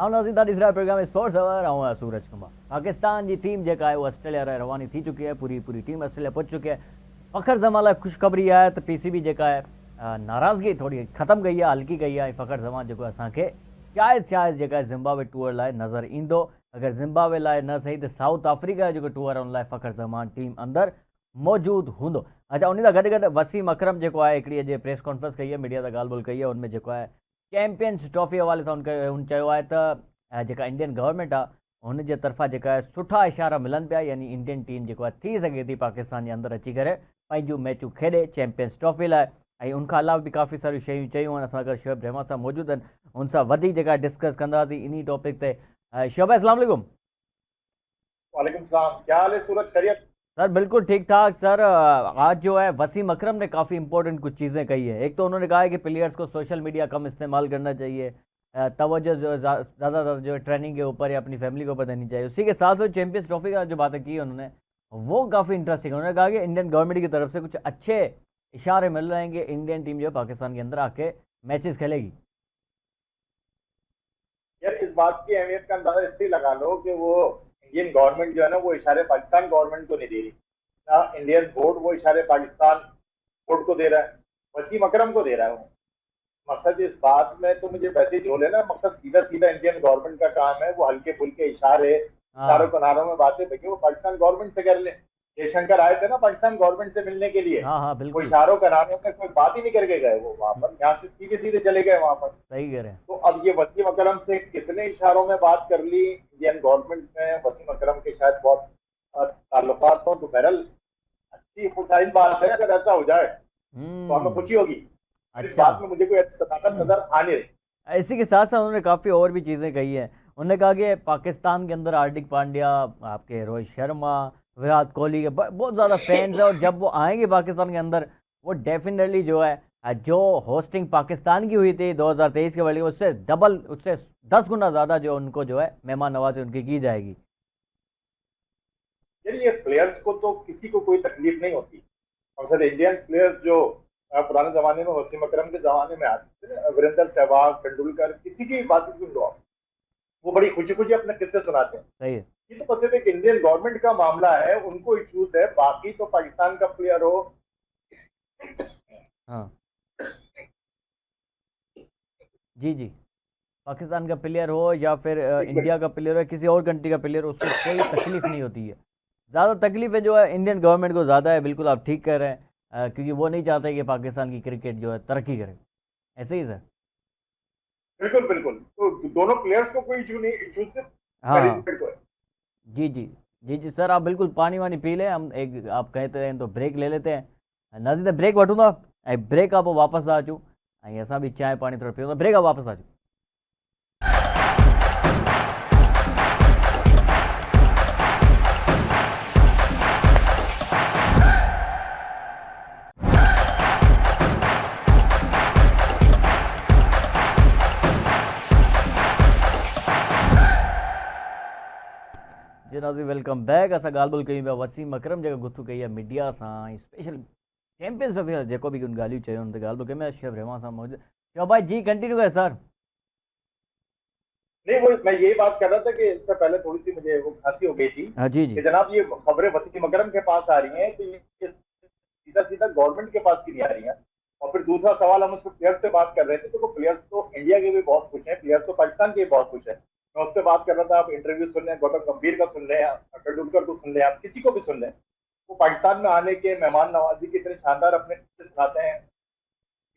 नाज़रीन ॾिस रहा प्रोग्राम स्पोर्ट्स अवर ऐं सूरज कुमार। पाकिस्तान जी टीम जेका आहे उहा ऑस्ट्रेलिया लाइ रवानी थी चुकी आहे। पूरी टीम ऑस्ट्रेलिया पहुची चुकी आहे। फ़खर ज़मान लाइ ख़ुशख़बरी आहे त पीसीबी जेका आहे नाराज़गी थोड़ी ख़त्म कई आहे, हल्की कई आहे। फ़खर ज़मान जेको असांखे शायदि जेका आहे ज़िम्बाब्वे टूर लाइ नज़र ईंदो। अगरि ज़िम्बाब्वे लाइ न सही त साउथ अफ्रीका जो जेको टूर आहे उन लाइ फ़खर ज़मान टीम अंदरि मौजूदु हूंदो। अच्छा, उन सां गॾु गॾु वसीम अकरम जेको आहे हिकिड़ी अॼु प्रेस कॉन्फ्रेंस कई आहे, मीडिया सां ॻाल्हि ॿोल्हि कई आहे। उनमें जेको आहे चैंपियंस ट्रॉफी हवाले सां हुन चयो आहे त जेका इंडियन गवर्नमेंट आहे हुन जे तरफ़ां जेका आहे सुठा इशारा मिलनि पिया, यानी इंडियन टीम जेको आहे थी सघे थी पाकिस्तान जे अंदरि अची करे पंहिंजूं मैचूं खेॾे चैंपियंस ट्रॉफी लाइ। ऐं उनखां अलावा बि काफ़ी सारियूं शयूं चयूं आहिनि। असां गॾु शोएब रहमान साहब मौजूदु आहिनि, उन सां वधीक जेका डिस्कस कंदासीं इन टॉपिक ते। शोएब भाई अस्सलाम वालेकुम। वालेकुम सलाम, क्या हाल है सूरज, खैरियत? सर बिल्कुल ठीक ठाक। सर आज जो है वसीम अकरम ने काफ़ी इंपॉर्टेंट कुछ चीज़ें कही है। एक तो उन्होंने कहा है कि प्लेयर्स को सोशल मीडिया कम इस्तेमाल करना चाहिए, तवज्जो जो ज़्यादातर जो ट्रेनिंग के ऊपर या अपनी फैमिली के ऊपर देनी चाहिए। उसी के साथ साथ चैंपियंस ट्रॉफी का जो बातें की उन्होंने वो काफ़ी इंटरेस्टिंग। उन्होंने कहा कि इंडियन गवर्नमेंट की तरफ से कुछ अच्छे इशारे मिल रहे हैं कि इंडियन टीम जो है पाकिस्तान के अंदर आके मैचेस खेलेगी। यार, इस बात की अहमियत का अंदाजा इससे लगा लो कि वो इंडियन गवर्नमेंट जो है ना, वो इशारे पाकिस्तान गवर्नमेंट को नहीं दे रही ना। इंडियन बोर्ड वो इशारे पाकिस्तान बोर्ड को दे रहा है, वसीम अकरम को दे रहा है वो। मकसद इस बात में तो मुझे वैसे ही झोल है ना, मकसद सीधा सीधा इंडियन गवर्नमेंट का काम है। वो हल्के फुल्के इशारों हाँ किनारों में बातें भैया वो पाकिस्तान गवर्नमेंट से कर ले। जयशंकर आए थे ना पाकिस्तान गवर्नमेंट से मिलने के लिए, हाँ हाँ वो बिल्कुल इशारों किनारों में कोई बात ही नहीं करके गए। वो वहां पर यहाँ से सीधे सीधे चले गए वहां पर। सही कह रहे हैं। तो अब ये वसीम अकरम से कितने इशारों में बात कर ली इंडियन गवर्नमेंट में, वसीम अकरम के शायद बहुत ताल्लुकात हो, तो बहरहाल अच्छी खुशहाल बात है। अगर ऐसा हो जाए तो हमें खुशी होगी। इस अच्छा, बात में मुझे कोई ऐसी सदाकत नजर आ नहीं रही। इसी के साथ साथ उन्होंने काफ़ी और भी चीज़ें कही हैं। उन्होंने कहा कि पाकिस्तान के अंदर हार्दिक पांड्या, आपके रोहित शर्मा, विराट कोहली के बहुत ज़्यादा फैंस हैं, और जब वो आएंगे पाकिस्तान के अंदर वो डेफिनेटली जो है जो होस्टिंग पाकिस्तान की हुई थी 2023 के वर्ल्ड कप उससे डबल, उससे 10 गुना ज़्यादा जो उनको जो है मेहमान नवाजी उनकी की जाएगी। ये प्लेयर्स को तो किसी को कोई तकलीफ नहीं होती। और सर इंडियन प्लेयर्स जो पुराने जमाने में वसीम अकरम के जमाने में आते थे ना, वीरेंद्र सहवाग, तेंदुलकर, किसी की बात सुन लो आप, वो बड़ी खुशी खुशी अपने किस्से सुनाते हैं। सही है। ये तो बस एक इंडियन गवर्नमेंट का मामला है, उनको इश्यूज है। बाकी तो पाकिस्तान का प्लेयर हो, हाँ जी जी, पाकिस्तान का प्लेयर हो या फिर एक इंडिया का प्लेयर हो, किसी और कंट्री का प्लेयर हो, उसको कोई तकलीफ नहीं होती है। ज़्यादा तकलीफ है जो है इंडियन गवर्नमेंट को ज़्यादा है। बिल्कुल आप ठीक कह रहे हैं, क्योंकि वो नहीं चाहते कि पाकिस्तान की क्रिकेट जो है तरक्की करे। ऐसे ही सर। बिल्कुल बिल्कुल, तो दोनों प्लेयर्स को कोई इशू नहीं, इशू सिर्फ हाँ मैनेजमेंट को है। जी जी जी जी सर, आप बिल्कुल पानी वानी पी लें। हम एक आप कहते हैं तो ब्रेक ले लेते हैं। नज़ीर ब्रेक वठूंगा ऐं ब्रेक आप वापस आ अचूं ऐं असां बि चांहि पानी थोरो पीऊं, ब्रेक आप वापस आ अचूं। जी नाज़रीन वेलकम बैक। असां ॻाल्हि ॿोल्हि कयूं पिया वसीम अकरम जेका गुफ्तगू कई आहे मीडिया सां, ऐं स्पेशल चैंपियंस ट्रॉफी जेको बि ॻाल्हियूं चयूं हुन ते ॻाल्हि ॿोल्हि कई। मैं शेब रहमान सां मौजूदु। शोएब भाई जी कंटिन्यू करें सर। नहीं, वो मैं यही बात कर रहा था कि इससे पहले थोड़ी सी मुझे वो खांसी हो गई थी हाँ जी जी। कि जनाब ये खबरें वसीम अकरम के पास आ रही हैं, तो ये सीधा सीधा गवर्नमेंट के पास क्यों नहीं आ रही हैं? और फिर दूसरा सवाल, हम उसको प्लेयर्स पे बात कर रहे थे, तो वो प्लेयर्स तो इंडिया के भी बहुत कुछ हैं, प्लेयर्स तो पाकिस्तान के भी बहुत कुछ है। मैं उस पर बात कर रहा था। आप इंटरव्यू सुन लें, गौतम गंभीर का सुन लें, तेंदुलकर को सुन लें, आप किसी को भी सुन लें, वो पाकिस्तान में आने के मेहमान नवाजी के इतने शानदार अपने सुनाते हैं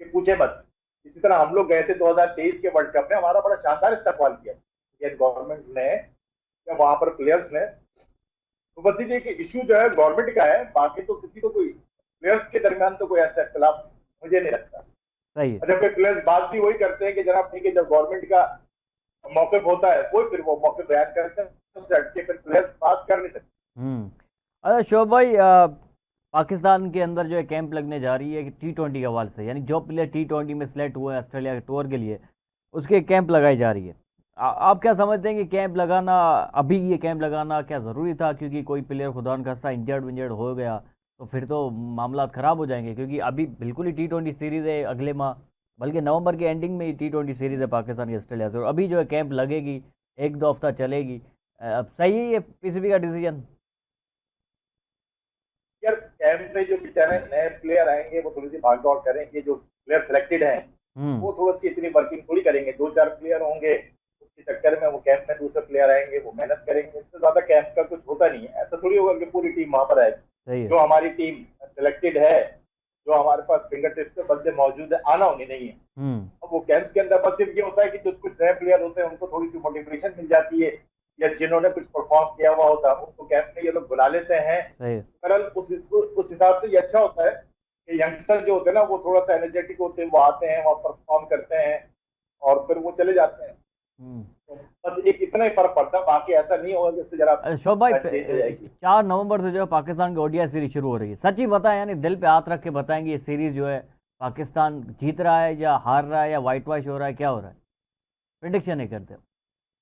कि पूछे मत। इसी तरह हम लोग गए थे 2023 के वर्ल्ड कप में, हमारा बड़ा शानदार इस्तेमाल किया इंडियन गवर्नमेंट ने या वहां पर प्लेयर्स ने। तो बस ये कि इशू जो है गवर्नमेंट का है, बाकी तो किसी को कोई प्लेयर्स के दरमियान तो कोई ऐसा इख्तलाफ मुझे नहीं लगता। सही है। जब प्लेयर्स बात भी वही करते हैं कि जनाब ठीक है, जब गवर्नमेंट का मौक़िफ़ होता है कोई, फिर वो मौक़िफ़ बयान करते हैं, उससे हटके फिर प्लेयर्स बात कर नहीं सकते। अच्छा शोएब भाई, पाकिस्तान के अंदर जो है कैंप लगने जा रही है कि T20 के हवाले से, यानी जो प्लेयर T20 में सिलेक्ट हुए हैं ऑस्ट्रेलिया के टूर के लिए उसके कैंप लगाई जा रही है। आप क्या समझते हैं कि कैंप लगाना, अभी ये कैंप लगाना क्या ज़रूरी था? क्योंकि कोई प्लेयर खुदा न खास्ता इंजर्ड विंजर्ड हो गया तो फिर तो मामला ख़राब हो जाएंगे, क्योंकि अभी बिल्कुल ही T20 सीरीज़ है अगले माह, बल्कि नवंबर के एंडिंग में ही T20 सीरीज है पाकिस्तान की ऑस्ट्रेलिया से, और अभी जो है कैंप लगेगी, 1-2 हफ्ता चलेगी। अब सही है ये पीसीबी का डिसीजन। यार कैंप में जो बेचारे नए प्लेयर आएंगे वो थोड़ी सी भाग दौड़ करेंगे, जो प्लेयर सिलेक्टेड हैं हम्म। वो थोड़ा सी इतनी वर्किंग थोड़ी करेंगे, दो चार प्लेयर होंगे उसके चक्कर में वो कैंप में दूसरे प्लेयर आएंगे वो मेहनत करेंगे, इससे ज्यादा कैंप का कुछ होता नहीं है। ऐसा थोड़ी होगा कि पूरी टीम वहां पर आएगी। सही है। जो हमारी टीम सिलेक्टेड है, जो हमारे पास फिंगर टिप्स से बंदे मौजूद है, आना उन्हें नहीं है। हम्म। अब वो कैंप्स के अंदर बस सिर्फ ये होता है कि जो कुछ नए प्लेयर होते हैं उनको थोड़ी सी मोटिवेशन मिल जाती है, या जिन्होंने कुछ परफॉर्म किया हुआ होता है उनको कैंप में ये लोग बुला लेते हैं। सही है। बहरहाल उस हिसाब से ये अच्छा होता है कि यंगस्टर जो होते हैं ना वो थोड़ा सा एनर्जेटिक होते हैं, वो आते हैं वहाँ परफॉर्म करते हैं और फिर वो चले जाते हैं। हम्म। तो बस एक इतना ही फर्क पड़ता है, बाकी ऐसा नहीं होगा कि इससे जरा शोभ भाई, चेंज हो जाएगी। 4 नवंबर से जो है पाकिस्तान की ओडीआई सीरीज शुरू हो रही है। सच ही बताएं, यानी दिल पे हाथ रख के बताएंगे, ये सीरीज जो है पाकिस्तान जीत रहा है या हार रहा है या वाइट वॉश हो रहा है, क्या हो रहा है? प्रिडिक्शन नहीं करते हो।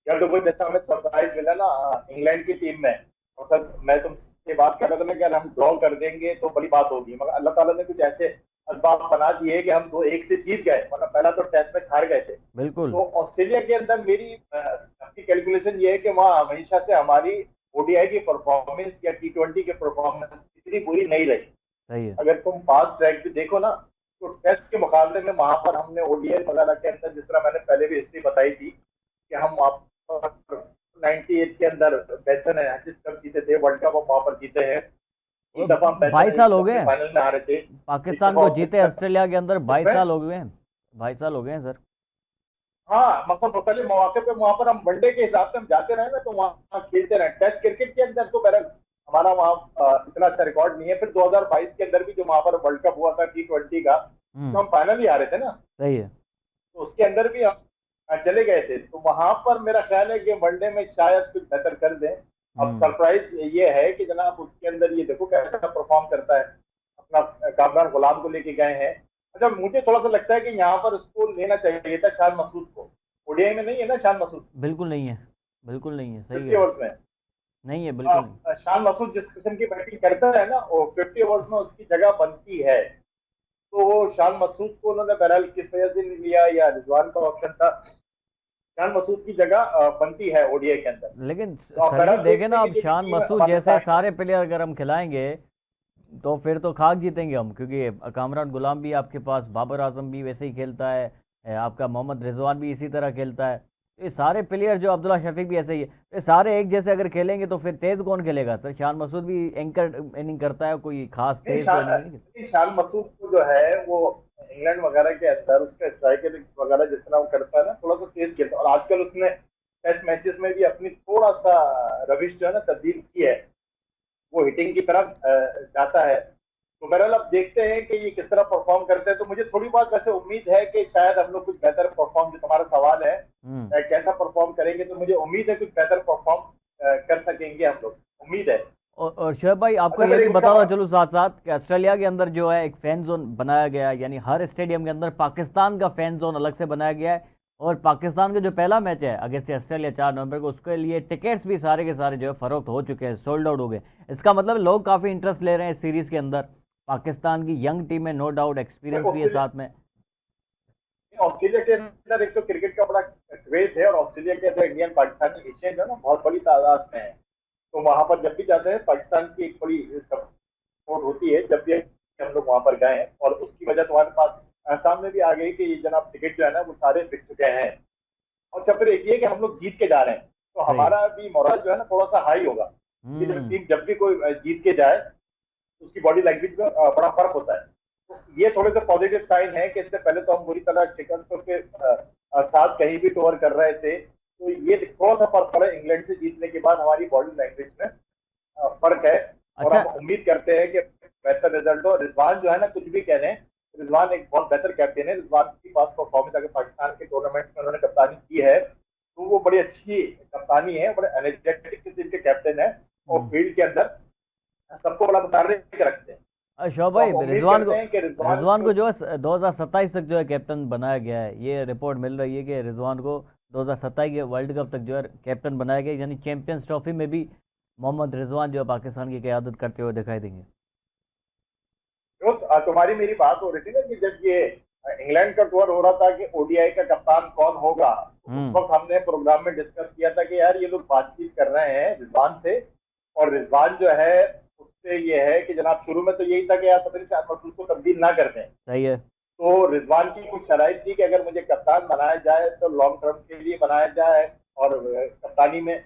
यार देखो जैसा हमें सरप्राइज मिला ना इंग्लैंड की टीम में, और सर मैं तुमसे बात कर रहा था ना कि यार हम ड्रॉ कर देंगे तो बड़ी बात होगी, मगर अल्लाह ताला ने कुछ ऐसे असबाब बना दिए कि हम 2-1 से जीत गए, वरना पहला तो टेस्ट मैच हार गए थे। बिल्कुल। तो ऑस्ट्रेलिया के अंदर मेरी अपनी कैलकुलेशन ये है कि वहाँ हमेशा से हमारी ओडीआई की परफॉर्मेंस या T20 की परफॉर्मेंस इतनी बुरी नहीं रही। सही है। अगर तुम पास ट्रैक पे देखो ना, तो टेस्ट के मुकाबले में वहां पर हमने ओडीआई वगैरह के अंदर, जिस तरह मैंने पहले भी हिस्ट्री बताई थी कि हम वहां पर 98 के अंदर बेसन है जिस कप जीते थे वर्ल्ड कप, हम वहां पर जीते हैं। एक दफा हम बेसन 22 साल हो गए हैं फाइनल में हारे थे, एक पाकिस्तान दफा को जीते ऑस्ट्रेलिया ऑस्ट्रेलिया के अंदर। बाईस इसमें। साल हो गए हैं 22 साल हो गए हैं सर। हाँ मतलब मुख्तलिफ मौके पे वहां पर हम वनडे के हिसाब से हम जाते रहे ना, तो वहाँ खेलते रहे। टेस्ट क्रिकेट के अंदर तो बहरहाल हमारा वहाँ इतना अच्छा रिकॉर्ड नहीं है। फिर 2022 के अंदर भी जो वहां पर वर्ल्ड कप हुआ था T20 का, तो हम्म। हम फाइनल ही हारे थे ना, सही है। तो उसके अंदर भी हम चले गए थे। तो वहां पर मेरा ख्याल है कि वनडे में शायद कुछ बेहतर कर दें। अब हम्म। सरप्राइज ये है कि जनाब उसके अंदर ये देखो कैसा परफॉर्म करता है, अपना कामरान गुलाम को लेके गए हैं। अच्छा मुझे थोड़ा सा लगता है कि यहाँ पर उसको लेना चाहिए था शान मसूद को, ओडीआई में नहीं है ना शान मसूद, बिल्कुल नहीं है। बिल्कुल नहीं है, सही 50 है। ओवर्स में। नहीं है, बिल्कुल नहीं। शान मसूद जिस किस्म की बैटिंग करता है ना, वो 50 ओवर्स में उसकी जगह बनती है। तो वो शान मसूद को उन्होंने बहरहाल किस वजह से नहीं लिया, या रिजवान का ऑप्शन था, शान मसूद की जगह बनती है ओडीआई के अंदर। लेकिन तो आप सर जी बहरहाल देखे देखते ना, हैं अब कि जो शान टीम मसूद हमारे जैसे साथ, सारे प्लेयर अगर हम खिलाएंगे तो फिर तो खाक जीतेंगे हम, क्योंकि कामरान गुलाम भी आपके पास, बाबर आजम भी वैसे ही खेलता है, आपका मोहम्मद रिजवान भी इसी तरह खेलता है। तो ये सारे प्लेयर, जो अब्दुल्ला शफीक भी ऐसे ही है, तो ये सारे एक जैसे अगर खेलेंगे तो फिर तेज कौन खेलेगा सर? शान मसूद भी एंकर इनिंग करता है, कोई खास नहीं तेज तो इनिंग नहीं। शान मसूद को जो है वो इंग्लैंड वगैरह के अंदर उसका स्ट्राइकर वगैरह जिस तरह वो करता है ना, थोड़ा सा तेज खेलता है। और आजकल उसने टेस्ट मैचेस में भी अपनी थोड़ा सा रविश जो है ना तब्दील की है, वो हिटिंग की तरफ जाता है। तो बहरहाल अब देखते हैं कि ये किस तरह परफॉर्म करते हैं। तो मुझे थोड़ी बहुत वैसे उम्मीद है कि शायद हम लोग कुछ बेहतर परफॉर्म, जो तुम्हारा सवाल है हम्म। कैसा परफॉर्म करेंगे, तो मुझे उम्मीद है कुछ बेहतर परफॉर्म कर सकेंगे हम लोग, उम्मीद है। और शोएब भाई, आपको अच्छा ये फिर भी एक बता दो उसका, चलो साथ साथ कि ऑस्ट्रेलिया के अंदर जो है एक फैन जोन बनाया गया है, यानी हर स्टेडियम के अंदर पाकिस्तान का फैन जोन अलग से बनाया गया है। और पाकिस्तान का जो पहला मैच है अगेंस्ट ऑस्ट्रेलिया 4 नवंबर को, उसके लिए टिकट्स भी सारे के सारे जो है फरोख्त हो चुके हैं, सोल्ड आउट हो गए। इसका मतलब लोग काफ़ी इंटरेस्ट ले रहे हैं इस सीरीज़ के अंदर। पाकिस्तान की यंग टीम है, नो डाउट एक्सपीरियंस भी है ऑस्ट्रेलिया साथ में। ऑस्ट्रेलिया के अंदर एक तो क्रिकेट का बड़ा क्रेज है, और ऑस्ट्रेलिया के अंदर इंडियन पाकिस्तानी एशियन जो है ना बहुत बड़ी तादाद में है। तो वहां पर जब भी जाते हैं पाकिस्तान की एक बड़ी सपोर्ट होती है, जब भी हम लोग वहां पर गए हैं। और उसकी वजह तुम्हारे पास सामने भी आ गई कि ये जनाब टिकट जो है ना वो सारे बिक चुके हैं। और अच्छा फिर एक ये कि हम लोग जीत के जा रहे हैं, तो सही है। हमारा भी मोरल जो है ना थोड़ा सा हाई होगा, कि जब हम्म। टीम जब भी कोई जीत के जाए तो उसकी बॉडी लैंग्वेज में बड़ा फर्क होता है। तो ये थोड़े से पॉजिटिव साइन है कि इससे पहले तो हम बुरी तरह शिकस्त के साथ कहीं भी टूर कर रहे थे। तो ये थोड़ा सा फर्क पड़ा इंग्लैंड से जीतने के बाद, हमारी बॉडी लैंग्वेज में फर्क है। और अच्छा। हम उम्मीद करते हैं कि बेहतर रिजल्ट हो। रिजवान जो है ना कुछ भी कह रहे हैं, रिजवान एक बहुत बेहतर कैप्टन है। रिजवान की पास परफॉर्मेंस अगर पाकिस्तान के टूर्नामेंट में उन्होंने कप्तानी की है तो वो बड़ी अच्छी कप्तानी है, बड़े एनर्जेटिक किस्म के कैप्टन है, और हम्म। फील्ड के अंदर सबको बड़ा मुताबिक रखते हैं। शोभ तो भाई, हम उम्मीद करते हैं कि रिजवान रिजवान को, को जो है 2027 तक जो है कैप्टन बनाया गया है। ये रिपोर्ट मिल रही है कि रिजवान को 2027 के वर्ल्ड कप तक जो है कैप्टन बनाया गया, यानी चैंपियंस ट्रॉफी में भी मोहम्मद रिजवान जो है पाकिस्तान की क़यादत करते हुए दिखाई देंगे। जो तुम्हारी मेरी बात हो रही थी ना कि जब ये इंग्लैंड का टूर हो रहा था कि ओडीआई का कप्तान कौन होगा, उस हम्म। वक्त हमने प्रोग्राम में डिस्कस किया था कि यार ये लोग बातचीत कर रहे हैं रिजवान से, और रिजवान जो है उससे ये है कि जनाब शुरू में तो यही था कि यार पता नहीं शायद मसूद को तब्दील ना कर दें। सही है। तो रिजवान की कुछ शराइत थी कि अगर मुझे कप्तान बनाया जाए तो लॉन्ग टर्म के लिए बनाया जाए, और कप्तानी में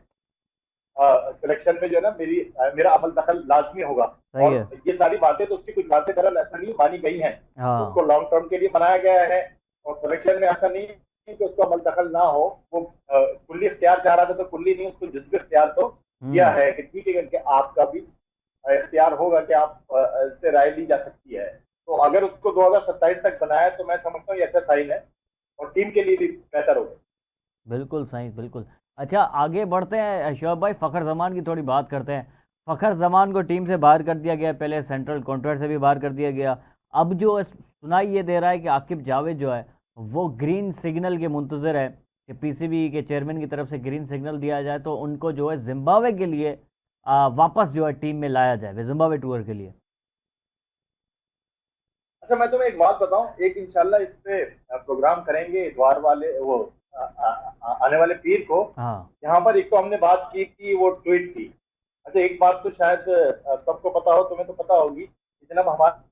सिलेक्शन में जो है ना मेरा अमल दखल लाजमी होगा। सही और है। ये सारी बातें तो उसकी कुछ बातें दरअसल ऐसा नहीं मानी गई हैं, हाँ। उसको लॉन्ग टर्म के लिए बनाया गया है। और सिलेक्शन में ऐसा नहीं है कि उसको अमल दखल ना हो, वो कुल्ली इख्तियार चाह रहा था तो कुल्ली नहीं, उसको जुज़वी इख्तियार तो दिया हम्म। है कि ठीक है करके आपका भी इख्तियार होगा कि आप इससे राय ली जा सकती है। तो अगर उसको 2027 तक बनाया तो मैं समझता हूँ ये अच्छा साइन है, और टीम के लिए भी बेहतर होगा। बिल्कुल सही, बिल्कुल। अच्छा, आगे बढ़ते हैं शोएब भाई, फ़खर जमान की थोड़ी बात करते हैं। फ़खर जमान को टीम से बाहर कर दिया गया, पहले सेंट्रल कॉन्ट्रैक्ट से भी बाहर कर दिया गया। अब जो सुनाई ये दे रहा है कि आकिब जावेद जो है वो ग्रीन सिग्नल के मुंतज़र है कि पीसीबी के चेयरमैन की तरफ से ग्रीन सिग्नल दिया जाए तो उनको जो है जिम्बाब्वे के लिए वापस जो है टीम में लाया जाए, वे जिम्बाब्वे टूर के लिए। अच्छा, मैं तुम्हें एक बात बताऊं, एक इंशाल्लाह इस पे प्रोग्राम करेंगे इतवार वाले, वो आने वाले पीर को। हाँ। यहाँ पर एक तो हमने बात की कि वो ट्वीट की। अच्छा, एक बात तो शायद सबको पता हो, तुम्हें तो पता होगी कि जनाब हमारे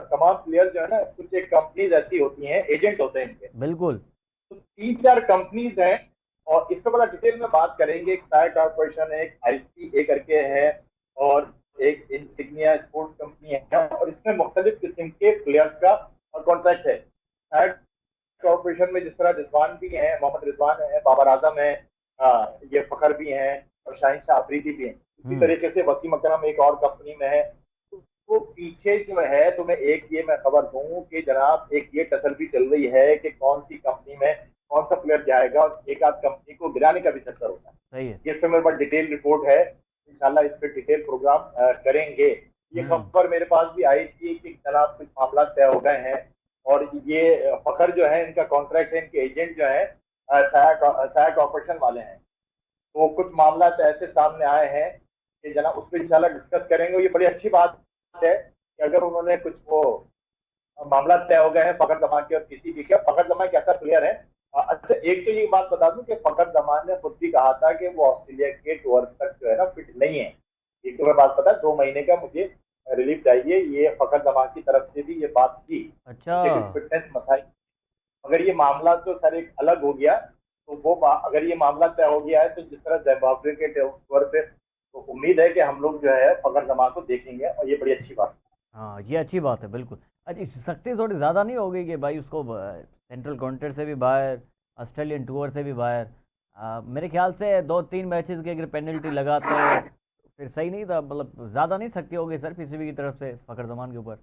तमाम प्लेयर जो है ना, कुछ एक कंपनीज ऐसी होती हैं, एजेंट होते हैं इनके। बिल्कुल। तो 3-4 कंपनीज हैं, और इससे बड़ा डिटेल में बात करेंगे। एक साय कॉर्पोरेशन है, एक आईसीए करके है, और एक इंसिग्निया स्पोर्ट्स कंपनी है, और इसमें मुख्तलिफ किस्म के प्लेयर्स का कॉन्ट्रैक्ट है। साय कॉर्पोरेशन में जिस तरह रिजवान भी हैं, मोहम्मद रिजवान है, बाबर आजम है, ये फखर भी हैं, और शाहिन शाह अफरीदी भी हैं। इसी हम्म। तरीके से वसीम अकरम एक और कंपनी में है। तो पीछे जो है, तुम्हें एक ये मैं खबर दूं कि जनाब एक ये टसल भी चल रही है कि कौन सी कंपनी में कौन सा प्लेयर जाएगा, और एक आध कंपनी को गिराने का भी चक्कर होता है। सही है। ये इस पे मेरे पास डिटेल रिपोर्ट है, इंशाल्लाह इस पे डिटेल प्रोग्राम करेंगे। ये हम्म। खबर मेरे पास भी आई थी कि जनाब कुछ मामला तय हो गए हैं, और ये फखर जो है इनका कॉन्ट्रैक्ट है, इनके एजेंट जो है साया कॉर्पोरेशन वाले हैं। तो कुछ मामला तो ऐसे सामने आए हैं कि जनाब उस पर इंशाल्लाह डिस्कस करेंगे। ये बड़ी अच्छी बात है कि अगर उन्होंने कुछ वो मामला तय हो गए हैं फखर जमान के और किसी भी के। फखर जमान कैसा प्लेयर है, अच्छा एक तो ये बात बता दूं कि फखर जमान ने खुद भी कहा था कि वो ऑस्ट्रेलिया के टूर तक जो है ना फिट नहीं है। एक तो मैं बात पता, 2 महीने का मुझे रिलीफ चाहिए, ये फखर जमान की तरफ से भी ये बात थी। अच्छा। मुझे कुछ फिटनेस मसाइल, अगर ये मामला तो सर एक अलग हो गया, तो वो अगर ये मामला तय हो गया है तो जिस तरह जिम्बाब्वे के तौर पे, तो उम्मीद है कि हम लोग जो है फखर जमान को देखेंगे, और ये बड़ी अच्छी बात हाँ, ये अच्छी बात है, बिल्कुल। अच्छा, सख्ती थोड़ी ज़्यादा नहीं हो गई कि भाई उसको सेंट्रल कॉन्ट्रैक्ट से भी बाहर, ऑस्ट्रेलियन टूर से भी बाहर? मेरे ख्याल से 2-3 मैचेस की अगर पेनल्टी लगाते फिर सही नहीं था, मतलब ज़्यादा नहीं सख्ती हो गई सर पीसीबी की तरफ से फखर जमान के ऊपर?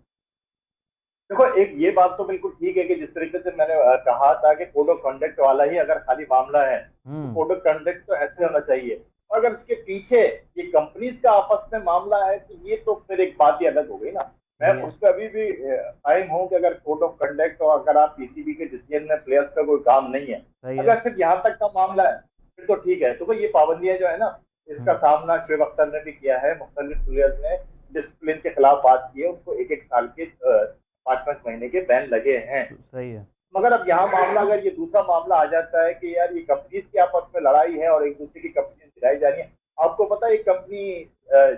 देखो, एक ये बात तो बिल्कुल ठीक है कि जिस तरीके से मैंने कहा था कि कोड ऑफ कंडक्ट वाला ही अगर खाली मामला है, तो हम्म। कोड ऑफ कंडक्ट तो ऐसे होना चाहिए। और अगर इसके पीछे ये कंपनीज का आपस में मामला है, तो ये तो फिर एक बात ही अलग हो गई ना। मैं सही है। उस पर अभी भी कायम हूँ कि अगर कोड ऑफ कंडक्ट और अगर आप पीसीबी के डिसीजन में प्लेयर्स का कोई काम नहीं है, सही है। अगर सिर्फ यहाँ तक का मामला है, फिर तो ठीक है। तो ये पाबंदियां जो है ना, इसका हम्म। सामना शुएब अख्तर ने भी किया है, मुख्तलिफ प्लेयर्स ने डिसिप्लिन के खिलाफ बात की है, उनको 1-1 साल के 5-5 महीने के बैन लगे हैं। सही है। मगर अब यहाँ मामला, अगर ये दूसरा मामला आ जाता है कि यार ये कंपनीज की आपस में लड़ाई है और एक दूसरे की कंपनी गिराई जा रही है। आपको पता है एक कंपनी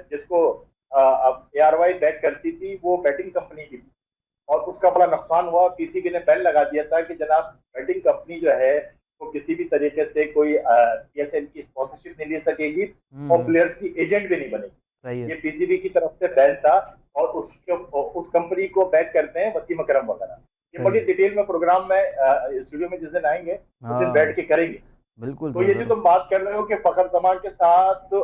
जिसको अब एआरवाई बैट करती थी, वो बैटिंग कंपनी की थी, और उसका बड़ा नुकसान हुआ। पीसीबी ने बैन लगा दिया था कि जनाब बैटिंग कंपनी जो है वो किसी भी तरीके से कोई पीएसएल की स्पॉन्सरशिप नहीं ले सकेगी, और हम्म। प्लेयर्स की एजेंट भी नहीं सही बनेगी। है। ये पीसीबी की तरफ से बैन था, और उस कंपनी को बैक करते हैं वसीम अकरम वगैरह। ये सही बड़ी है। डिटेल में प्रोग्राम में स्टूडियो में जिस दिन आएंगे उस दिन बैठ हाँ, के करेंगे। बिल्कुल तो सर, ये जो ज़रूर। तुम बात कर रहे हो कि फखर जमान के साथ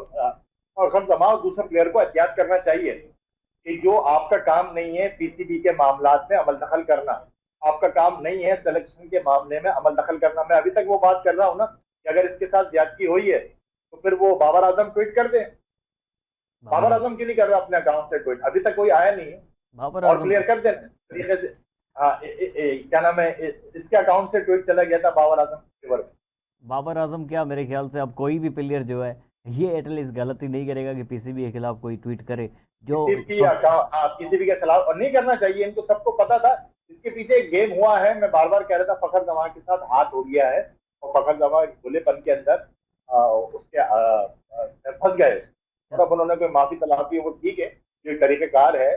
फखर जमान और दूसरे प्लेयर को एहतियात करना चाहिए कि जो आपका काम नहीं है पीसीबी के मामलात में अमल दखल करना, आपका काम नहीं है सिलेक्शन के मामले में अमल दखल करना। मैं अभी तक वो बात कर रहा हूँ ना कि अगर इसके साथ ज्यादती हुई है तो फिर वो बाबर आजम ट्वीट कर दे। बाबर बाबर आजम। आजम क्यों नहीं कर रहा अपने अकाउंट से ट्वीट? अभी तक कोई आया नहीं है, बाबर और आजम। क्लियर कर देना तरीके से। हाँ, क्या नाम है, इसके अकाउंट से ट्वीट चला गया था बाबर आजम के वर्ग। बाबर आजम क्या, मेरे ख्याल से अब कोई भी प्लेयर जो है ये एटलीस्ट गलती नहीं करेगा कि पीसीबी के खिलाफ कोई ट्वीट करे जो किसी की अकाउंट किसी भी के खिलाफ, और नहीं करना चाहिए, इनको सबको पता था। इसके पीछे एक गेम हुआ है, मैं बार बार कह रहा था, फखर जमान के साथ हाथ हो गया है और फखर जमान खुलेपन के अंदर उसके फंस गए, और अब उन्होंने कोई माफी तलाफी, वो ठीक है, जो तरीकेकार है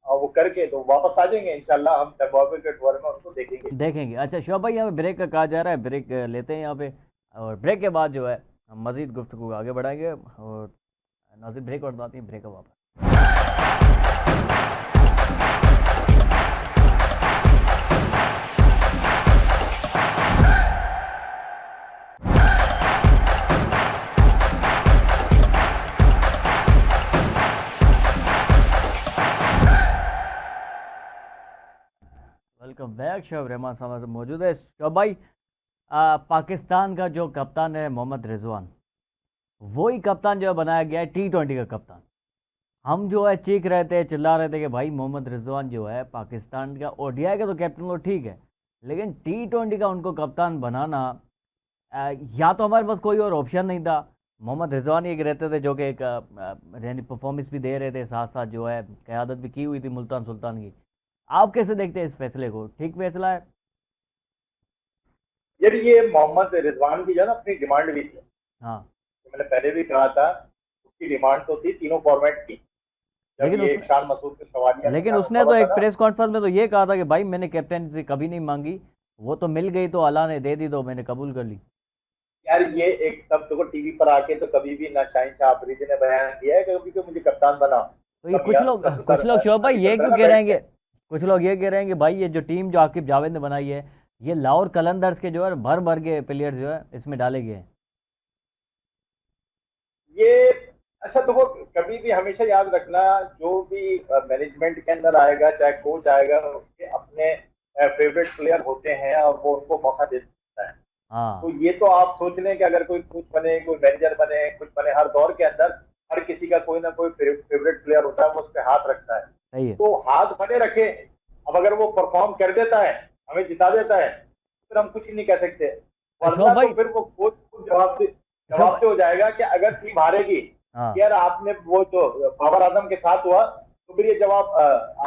वो करके तो वापस आ जाएंगे इंशाल्लाह। हम जिम्बाब्वे के टूर में उनको देखेंगे। देखेंगे। अच्छा शोभ भाई, यहाँ पे ब्रेक का कहा जा रहा है, ब्रेक लेते हैं यहाँ पे, और ब्रेक के बाद जो है हम मजीद गुफ्तगू आगे बढ़ाएंगे। और नाज़िर ब्रेक और बात ब्रेक का वापस। Welcome back. शोएब रहमान साहब से मौजूद है। शोएब भाई, पाकिस्तान का जो कप्तान है मोहम्मद रिजवान, वही कप्तान जो है बनाया गया है T20 का कप्तान। हम जो है चीख रहे थे, चिल्ला रहे थे कि भाई मोहम्मद रिजवान जो है पाकिस्तान का ODI का तो कैप्टन तो ठीक है, लेकिन T20 का उनको कप्तान बनाना, या तो हमारे पास कोई और ऑप्शन नहीं था। मोहम्मद रिजवान एक रहते थे जो कि एक यानी परफॉर्मेंस भी दे रहे थे, साथ साथ जो है क़यादत भी की हुई थी मुल्तान सुल्तान की। आप कैसे देखते हैं इस फैसले को? ठीक फैसला है? यार ये मोहम्मद रिजवान की जो है ना अपनी डिमांड भी थी, हाँ, मैंने पहले भी कहा था, उसकी डिमांड तो थी तीनों फॉर्मेट की। जब लेकिन ये उसने शान मसूद के सवालिया लेकिन निशान उसने उठा तो हुआ था एक ना, प्रेस कॉन्फ्रेंस में तो ये कहा था कि भाई मैंने कैप्टन से कभी नहीं मांगी, वो तो मिल गई तो अल्लाह ने दे दी तो मैंने कबूल कर ली। यार ये एक शब्द को टीवी पर आके तो कभी भी ना शाहीन शाह अफरीदी ने बयान किया है कि कभी कि मुझे कप्तान बना। तो ये उसका मियां उसका कुछ सर लोग शोभ भाई अली ये करता है क्यों ना कह रहे बैठ हैं के। कि कुछ लोग ये कह रहे हैं कि भाई ये जो टीम जो आकिब जावेद ने बनाई है, ये लाहौर कलंदर्स के जो है भर भर के प्लेयर जो है इसमें डाले गए हैं। ये अच्छा देखो, कभी भी हमेशा याद रखना, जो भी मैनेजमेंट के अंदर आएगा, चाहे कोच आएगा, उसके अपने फेवरेट प्लेयर होते हैं और वो उनको मौका देता है। तो हाँ, ये तो आप सोच लें कि अगर कोई कोच बने, कोई मैनेजर बने, कुछ बने, हर दौर के अंदर हर किसी का कोई ना कोई फेवरेट प्लेयर होता है, वो उस पर हाथ रखता है। सही है। तो हाथ बने रखे, अब अगर वो परफॉर्म कर देता है, हमें जिता देता है, तो फिर हम कुछ ही नहीं कह सकते। शोभ वरना तो भाई, फिर वो कोच को शोभ, जवाब हो जाएगा कि अगर टीम हारेगी, हाँ, यार आपने वो जो बाबर आजम के साथ हुआ, तो फिर ये जवाब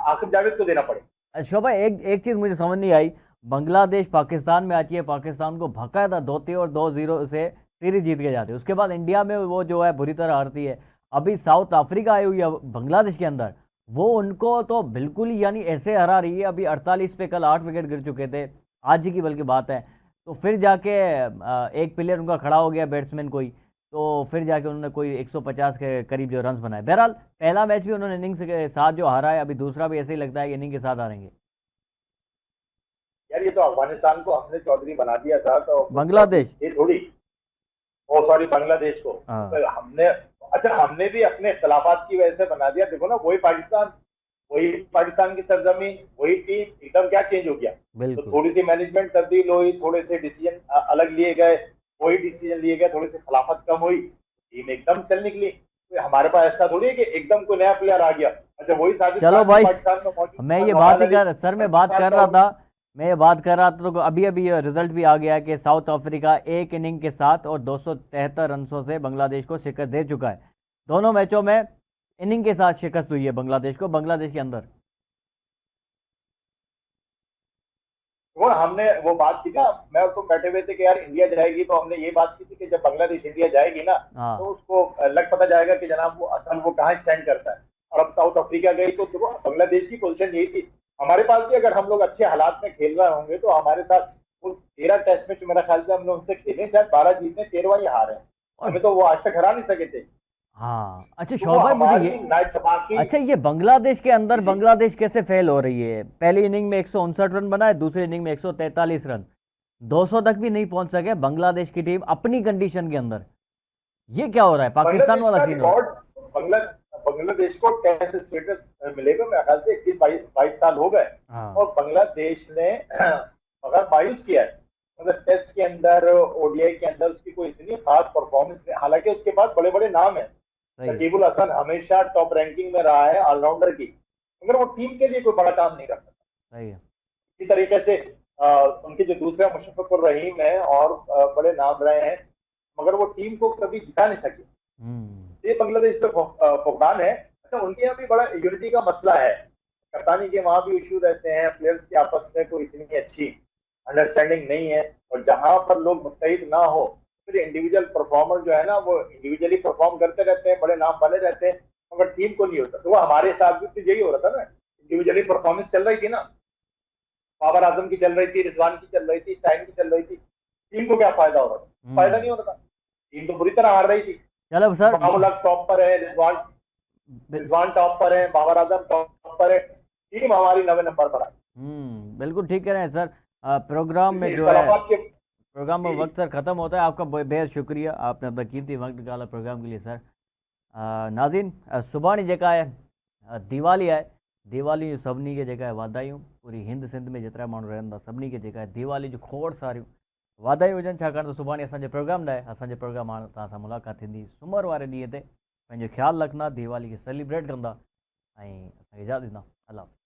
आसिफ जावेद को देना पड़ेगा। शोभ भाई, एक एक चीज़ मुझे समझ नहीं आई। बांग्लादेश पाकिस्तान में आती है, पाकिस्तान को बाकायदा धोती और 2-0 से सीरीज जीत के जाती है, उसके बाद इंडिया में वो जो है बुरी तरह हारती है। अभी साउथ अफ्रीका आई हुई है बांग्लादेश के अंदर, वो उनको तो बिल्कुल ही यानी ऐसे हरा रही है। अभी 48 पे कल 8 विकेट गिर चुके थे, आज ही की बल्कि बात है। तो फिर जाके एक प्लेयर उनका खड़ा हो गया, बैट्समैन कोई, तो फिर जाके उन्होंने कोई 150 के करीब जो रन्स बनाए। बहरहाल पहला मैच भी उन्होंने इनिंग्स के साथ जो हारा है, अभी दूसरा भी ऐसे ही लगता है कि इनिंग के साथ हारेंगे। यार ये तो अफगानिस्तान को हमने चौधरी बना दिया था, तो बांग्लादेश, ये थोड़ी, ओ सॉरी, बांग्लादेश को हाँ, तो हमने, अच्छा हमने भी अपने इख्तलाफात की वजह से बना दिया। देखो ना, वही पाकिस्तान की सरजमीन, वही टीम, एकदम क्या चेंज हो गया। तो बिल्कुल। थोड़ी सी मैनेजमेंट तब्दील हुई, थोड़े से डिसीजन अलग लिए गए, वही डिसीजन लिए गए, थोड़ी सी खिलाफत कम हुई, टीम एकदम चल निकली। तो हमारे पास ऐसा थोड़ी है कि एकदम कोई नया प्लेयर आ गया। अच्छा वही साजिद चलो खान जो भाई, पाकिस्तान में मौजूद मैं था, ये बात नौशाद ही अली कर सर मैं बात कर पाकिस्तान रहा का, था, मैं ये बात कर रहा था, तो अभी अभी ये रिजल्ट भी आ गया है कि साउथ अफ्रीका एक इनिंग के साथ और 273 रनों से बांग्लादेश को शिकस्त दे चुका है। दोनों मैचों में इनिंग के साथ शिकस्त हुई है बांग्लादेश को, बांग्लादेश के अंदर। वो हमने वो बात की ना, मैं और तुम बैठे हुए थे कि यार इंडिया जाएगी, तो हमने ये बात की थी कि जब बांग्लादेश इंडिया जाएगी ना, तो हाँ, उसको लग पता जाएगा कि जनाब वो असल वो कहाँ स्टैंड करता है। और अब साउथ अफ्रीका गई तो देखो, बांग्लादेश की पोजीशन यही थी। हमारे पास भी अगर हम लोग अच्छे हालात में खेल रहे होंगे तो हमारे साथ वो 13 टेस्ट मैच मेरा ख्याल से हमने उनसे खेले, शायद 12 जीते, 13वां ही हारे हैं। और हमें तो वो आज तक हरा नहीं सके थे। हाँ, अच्छा तो वो शोभ भाई मुझे ये, हमारी नाइट बाकी। अच्छा ये बांग्लादेश के अंदर जी जी। बांग्लादेश कैसे फेल हो रही है? पहली इनिंग में 159 रन बनाए, दूसरी इनिंग में 143 रन, 200 तक भी नहीं पहुंच सके बांग्लादेश की टीम अपनी कंडीशन के अंदर। ये क्या हो रहा है? पाकिस्तान बांग्लादेश वाला का सीन हो रहा रिकॉर्ड, बांग्लादेश को टेस्ट स्टेटस मिलेगा मेरे ख्याल से 21-22 साल हो गए। है। हाँ, और बांग्लादेश ने मगर मायूस किया है, मतलब टेस्ट के अंदर, ओडीआई के अंदर उसकी कोई इतनी खास परफॉर्मेंस नहीं। हालांकि उसके पास बड़े बड़े नाम है, सही है, शकीबुल हसन हमेशा टॉप रैंकिंग में रहा है ऑलराउंडर की, मगर वो टीम के लिए कोई बड़ा काम नहीं कर सकता। सही है। इसी तरीके से उनके जो दूसरे मुशफ़िकुर रहीम है और बड़े नाम रहे हैं, मगर वो टीम को कभी जिता नहीं सके। हम्म। ये बांग्लादेश पे फुकदान है। अच्छा उनके यहाँ भी बड़ा यूनिटी का मसला है। कप्तानी के वहां भी इश्यू रहते हैं, प्लेयर्स की आपस में कोई इतनी अच्छी अंडरस्टैंडिंग नहीं है, और जहां पर लोग मुत्तहिद ना हो फिर इंडिविजुअल परफॉर्मर जो है ना वो इंडिविजुअली परफॉर्म करते रहते हैं, बड़े नाम बने रहते हैं, मगर टीम को नहीं होता। तो वो हमारे साथ भी तो यही हो रहा था ना, इंडिविजुअली परफॉर्मेंस चल रही थी ना, बाबर आजम की चल रही थी, रिजवान की चल रही थी, शाइन की चल रही थी, टीम को क्या फायदा हो रहा था? फायदा नहीं हो रहा था, टीम तो बुरी तरह हार रही थी। चलो सर, मामूला टॉप पर है, रिजवान टॉप पर है, बाबर आजम टॉप पर है, टीम हमारी 9वें नंबर पर आई। बिल्कुल ठीक कह रहे हैं सर। प्रोग्राम में जो है, इख्तलाफात के प्रोग्राम में वक्त सर ख़त्म होता है। आपका बेहद शुक्रिया, आपने अपना कीमती वक्त निकाला प्रोग्राम के लिए सर। नाज़रीन, सुभाणे जेका है दिवाली आहे। दिवाली सभिनी खे जेका आहे वाधायूं, पूरी हिंद सिंध में जेतिरा माण्हू रहनि था सभिनी खे जेका आहे दिवाली जूं खोड़ सारियूं वाधायूं हुजनि, छाकाणि त सुभाणे असांजे प्रोग्राम लाइ असांजे प्रोग्राम हाणे तव्हां सां मुलाक़ात थींदी सूमर वारे ॾींहं ते। पंहिंजो ख़्यालु रखंदा, दिवाली खे सेलिब्रेट कंदा ऐं असांखे इजाज़त ॾींदा। अल्लाह हाफ़िज़।